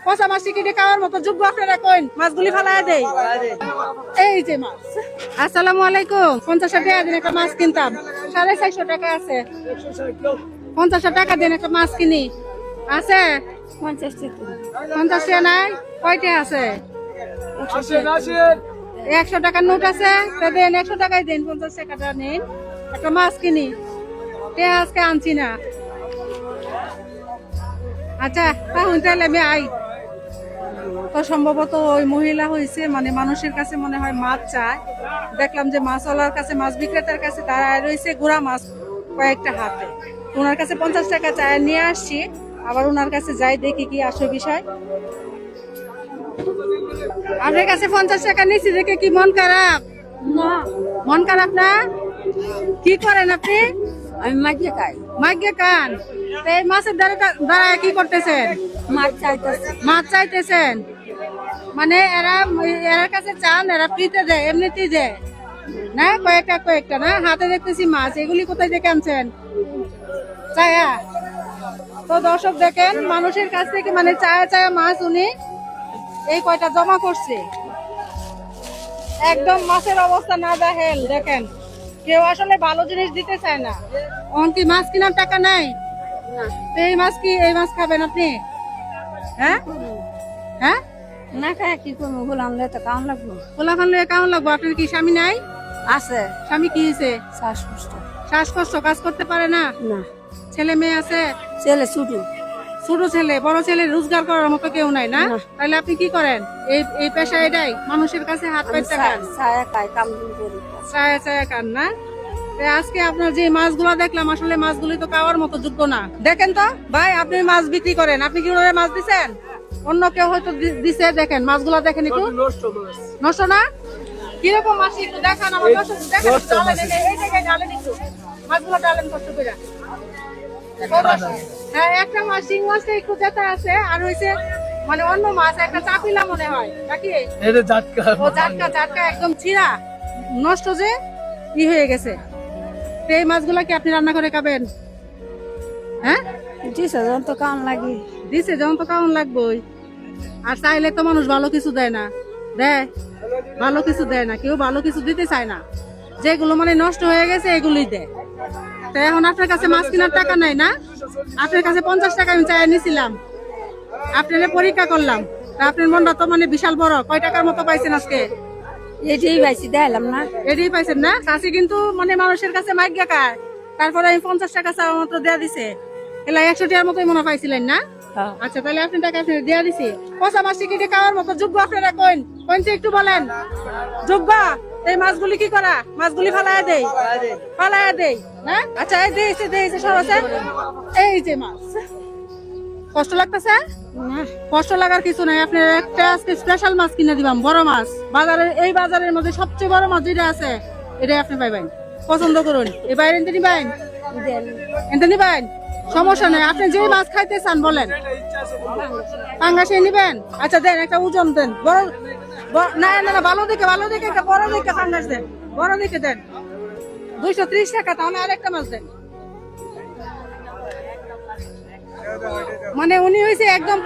পচা মাছ কিনে খাওয়ার মতো যোগ্য আপনারা কইন, মাছগুলি ফালায় দেই। এই যে মাছ। আসসালামু আলাইকুম। 50 টাকা দিন একটা মাছ কিনতাম, 450 টাকা আছে। 50 টাকা দিন একটা মাছ কিনি, আছে 50 টাকা নাই? কয়টা আছে? 100 টাকার নোট আছে, দেন 100 টাকাই দিন, 50 টাকাটা নিন, একটা মাছ কিনি। আজকে আনছি না। আচ্ছা তাহলে তাহলে আমি আই। তো সম্ভবত ওই মহিলা হয়েছে, মানে মানুষের কাছে মনে হয় মাছ চায়। দেখলাম যে মাছওয়ালার কাছে, মাছ বিক্রেতার কাছে দাঁড়ায় রয়েছে গুড়া মাছ কয়েকটা হাতে। ওনার কাছে 50 টাকা চায়, নিয়ে আসছি। আবার ওনার কাছে যাই, দেখি কি আসল বিষয়। আপনার কাছে 50 টাকা নিচ্ছি দেখে কি মন খারাপ? না, মন খারাপ না? কি করেন আপনি? আমি মাগিয়ে খাই। মাগিয়ে খান? এই মাছের দাঁড়ায় কি করতেছেন? মাছ চাইতেছেন। মাছ চাইতেছেন মানে এরা কাছে চান, এরা ফ্রিতে দেয়, এমনিতেই দেয় না? কয়েকটা না? হাতে দেখতেছি মাছ, এগুলি কোথায় থেকে আনছেন? চায়া। তো দর্শক দেখেন, মানুষের কাছ থেকে মানে চায়া মাছ উনি এই কয়টা জমা করছে। একদম মাছের অবস্থা না দেখেন, দেখেন কেউ আসলে ভালো জিনিস দিতে চায় না। কি মাছ কেনার টাকা নাই? এই মাছ খাবেন আপনি? হ্যাঁ হ্যাঁ, না খায় কি করবো? গোলাম লে তো কাউন লাগবো। গোলাম লে কাউন লাগবো। আপনার কি স্বামী নাই? আছে। স্বামী কি হয়েছে? শ্বাসকষ্ট, কাজ করতে পারে না? না। ছেলে মেয়ে আছে? ছেলে ছোট ছেলে। বড় ছেলে রোজগার করার মতো কেউ নাই না? তাহলে আপনি কি করেন? এই পেশা এটাই, মানুষের কাছে হাত পাইতে খান? ছায়া খান না? আজকে আপনার যে মাছগুলো দেখলাম, আসলে মাছগুলি তো খাওয়ার মতো যোগ্য না। দেখেন তো ভাই, আপনি মাছ বিক্রি করেন, আপনি কি মাছ দিচ্ছেন? অন্য কেউ হয়তো দিছে। দেখেন মাছগুলো, দেখেন একটু নষ্ট না? কিরকম মাছ একটু দেখান আমার। মাছগুলো ডালেন কষ্ট করে। হ্যাঁ, একটা মাছ শিং মাছটা একটু জেতা আছে, আর হয়েছে মানে অন্য মাছ একটা চাপিলা মনে হয় নাকি? জাটকা একদম ছিঁড়া নষ্ট, যে ই হয়ে গেছে। এই মাছগুলা কি আপনি রান্না করে খাবেন? হ্যাঁ, দিছে যখন তো কেমন লাগবে। আর চাইলে তো মানুষ ভালো কিছু দেয় না, ভালো কিছু দেয় না, কেউ ভালো কিছু দিতে চায় না। যেগুলো মানে নষ্ট হয়ে গেছে এগুলোই দেয়। তো এখন আপনার কাছে মাছ কেনার টাকা নাই না? আপনার কাছে 50 টাকা আমি চাই নিছিলাম, আপনার পরীক্ষা করলাম। আপনার মনটা তো মানে বিশাল বড়। কয় টাকার মতো পাইছেন আজকে? এটাই পাইছি, দেখালাম না? এটাই পাইছেন না? চাষি কিন্তু মানে মানুষের কাছে মাইগা খায়, তারপরে আমি 50 টাকা চাওয়া মতো দেয়া দিছে। এলা 100 টাকার মতোই মনে পাইছিলেন না? আচ্ছা তাহলে আপনি টাকা আপনি দেয়া দিছি। পচা মাছ কিনে খাওয়ার মতো যোগ্য আপনারা কইন, একটু বলেন যোগ্য? এই মাছগুলি কি করা? মাছগুলি ফালায় দেই না? আচ্ছা এই দিয়েছে সব আছে। এই যে মাছ, কষ্ট লাগতেছে? কষ্ট লাগার কিছু নাই। আপনার একটা আজকে স্পেশাল মাছ কিনে দিবাম, বড় মাছ। এই বাজারের মধ্যে সবচেয়ে বড় মাছ যেটা আছে এটাই আপনি পাইবেন। পছন্দ করুন। এই বাইরে এনতে নিবেন, সমস্যা নেই। আপনি যে মাছ খাইতে চান বলেন, পাঙ্গাসে নিবেন? আচ্ছা দেন, একটা ওজন দেন। না ভালো দেখে একটা বড় দেখে পাঙ্গাস দেন, বড় দেখে দেন। 230 টাকা। তাহলে আর একটা মাছ দেন। মানে উনি হয়েছে একদম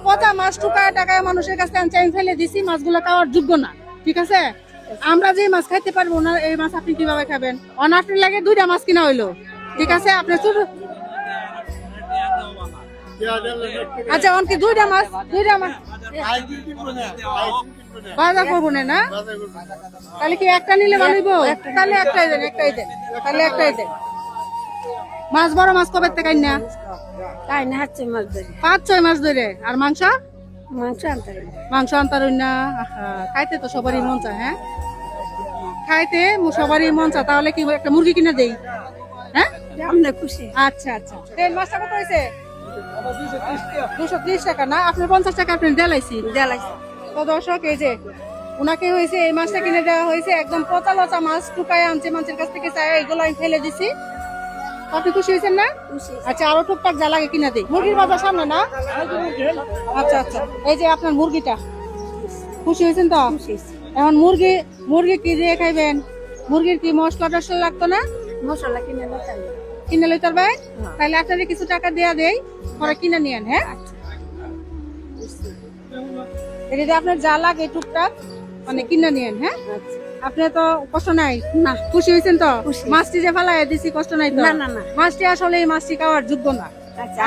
পচা মাছ টাকায় মানুষের কাছে চাইন ফেলে দিছি। মাছগুলো খাওয়ার যোগ্য না, ঠিক আছে? আমরা যে মাছ খাইতে পারবো না, এই মাছ আপনি কিভাবে খাবেন? অনাফ্রির লাগে 2টা মাছ কিনা হইলো, ঠিক আছে? আপনি আচ্ছা অনকি 2টা মাছ বাজার করবো না? তাহলে কি একটা নিলে ভালো হইব? তাহলে একটাই দেন। মাছ বড় মাছ কবে থেকে না? 5-6 মাস ধরে। আর মাংস আনতার না? খাইতে তো সবারই মন চায়। হ্যাঁ, খাইতে সবারই মন চায়। তাহলে কি একটা মুরগি কিনে দেই? হ্যাঁ, খুশি। আচ্ছা মাছটা কত হয়েছে? 230 টাকা না? আপনার 50 টাকা আপনি দেলাইছি। তো দর্শক, এই যে উনাকে হয়েছে এই মাছটা কিনে দেওয়া হয়েছে। একদম পচা মাছ টুকায় আনছে মানুষের কাছ থেকে, চাই এগুলো আমি ফেলে দিছি। আপনি খুশি হয়েছেন না? আচ্ছা আরো টুকটাক যা লাগে কিনা দিই। মুরগির বাজার সামনে না? আচ্ছা এই যে আপনার মুরগিটা, খুশি হয়েছেন তো? এখন মুরগি কি দিয়ে খাইবেন? মুরগির কি মশলা টসলা লাগতো না? মশলা কিনে লইতে পারবেন? তাহলে আপনাদের কিছু টাকা দেয়া দেই, পরে কিনে নিয়েন। হ্যাঁ। এটা যদি আপনার যা লাগে টুকটাক মানে কিনে নিয়েন। হ্যাঁ, আপনি তো কষ্ট নাই না, খুশি হয়েছেন তো? মাছটি যে ফেলাই দিছি কষ্ট নাই তো? না, মাছটি আসলে এই মাছটি খাওয়ার যোগ্য না।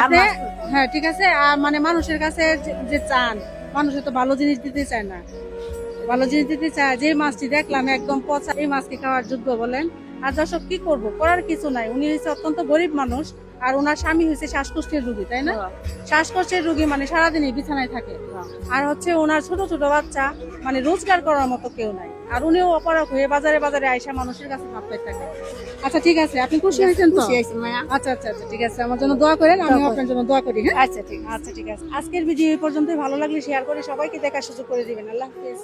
আপনি হ্যাঁ ঠিক আছে। আর মানে মানুষের কাছে যে চান, মানুষের তো ভালো জিনিস দিতে চায় না, ভালো জিনিস দিতে চায়। যে মাছটি দেখলাম একদম পচা, এই মাছটি খাওয়ার যোগ্য বলেন? আর দর্শক কি করব, করার কিছু নাই। উনি হচ্ছে অত্যন্ত গরিব মানুষ, আর ওনার স্বামী হচ্ছে শ্বাসকষ্টের রোগী, তাই না? শ্বাসকষ্টের রোগী মানে সারাদিনই বিছানায় থাকে। আর হচ্ছে ওনার ছোট ছোট বাচ্চা, মানে রোজগার করার মতো কেউ নাই। আর উনিও অপারক হয়ে বাজারে বাজারে আইসা মানুষের কাছে ভাত পাই থাকে। আচ্ছা ঠিক আছে, আপনি খুশি হয়েছেন তো? আচ্ছা আচ্ছা আচ্ছা ঠিক আছে, আমার জন্য দোয়া করেন, আমি আপনার জন্য দোয়া করি। হ্যাঁ আচ্ছা ঠিক আছে। আজকের ভিডিও এই পর্যন্তই। ভালো লাগলে শেয়ার করে সবাইকে দেখার সুযোগ করে দিবেন। আল্লাহ হাফেজ।